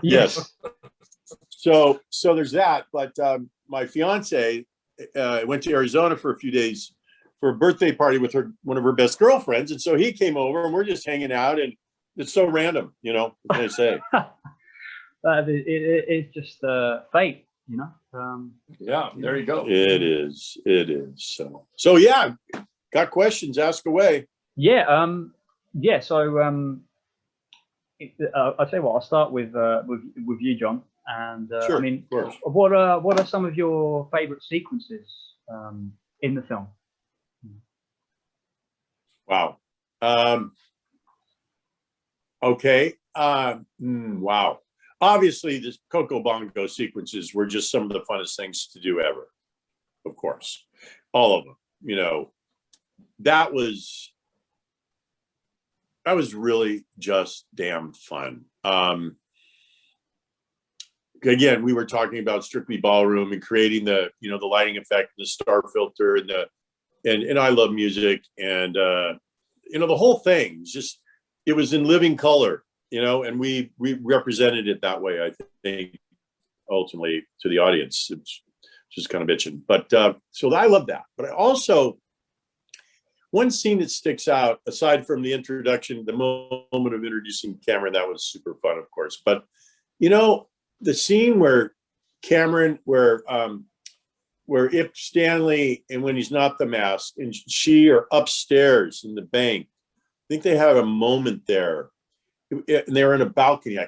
Yes. So there's that. But my fiance went to Arizona for a few days for a birthday party with one of her best girlfriends, and so he came over, and we're just hanging out, and it's so random, what can I say? It's just fate, Yeah, there you go. It is. So yeah, got questions? Ask away. Yeah. So I'll tell you what. I'll start with you, John. And Sure, I mean, of course. what are some of your favorite sequences in the film? Wow. Okay. Wow. Obviously, the Coco Bongo sequences were just some of the funnest things to do ever. Of course, all of them. That was really just damn fun. Again, we were talking about Strictly Ballroom and creating the lighting effect, the star filter, and I love music, and the whole thing it was in living color, and we represented it that way. I think ultimately to the audience, it's just kind of bitching, but so I love that. But I also, one scene that sticks out, aside from the introduction, the moment of introducing Cameron, that was super fun, of course. But the scene where Cameron, where Ip Stanley, and when he's not the mask, and she are upstairs in the bank. I think they had a moment there, and they were in a balcony. I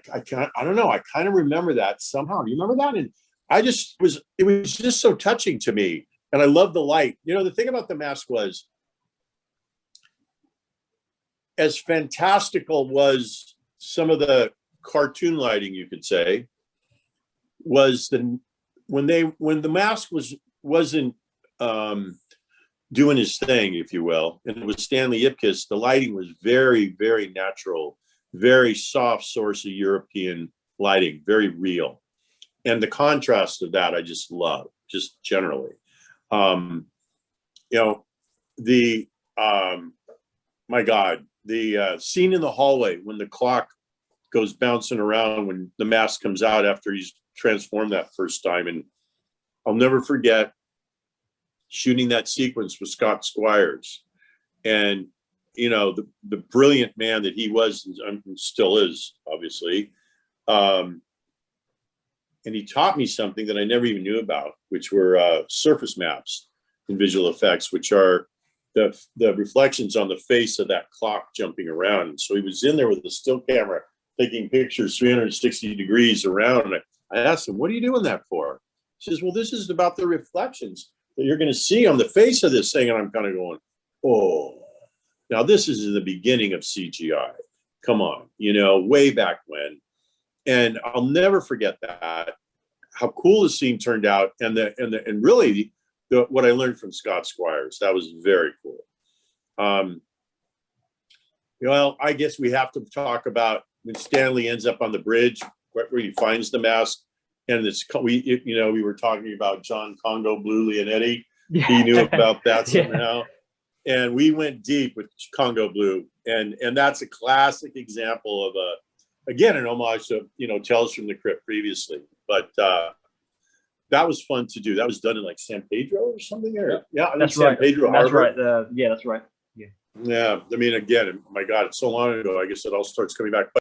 don't know. I kind of remember that somehow. Do you remember that? And it was just so touching to me, and I love the light. The thing about the mask was, as fantastical was some of the cartoon lighting, you could say, was when the mask wasn't doing his thing, if you will, and it was Stanley Ipkiss, the lighting was very, very natural, very soft source of European lighting, very real. And the contrast of that I just love, just generally. My God, the scene in the hallway when the clock goes bouncing around when the mask comes out after he's transformed that first time. And I'll never forget shooting that sequence with Scott Squires, and the brilliant man that he was and still is, obviously. And he taught me something that I never even knew about, which were surface maps in visual effects, which are the reflections on the face of that clock jumping around. And so he was in there with a still camera taking pictures 360 degrees around. And I asked him, "What are you doing that for?" He says, "Well, this is about the reflections that you're going to see on the face of this thing." And I'm kind of going, "Oh, now this is the beginning of CGI. Come on, way back when." And I'll never forget that, how cool the scene turned out, and really what I learned from Scott Squires. That was very cool. Well, I guess we have to talk about when Stanley ends up on the bridge where he finds the mask, and we were talking about John Congo Blue Leonetti. Yeah. He knew about that somehow. Yeah. And we went deep with Congo Blue, and that's a classic example of again an homage to Tales from the Crypt previously, but that was fun to do. That was done in like San Pedro or something. Yeah, that's right. San Pedro that's Harbor. Right. Yeah, that's right. Yeah. I mean, again, my God, it's so long ago. I guess it all starts coming back.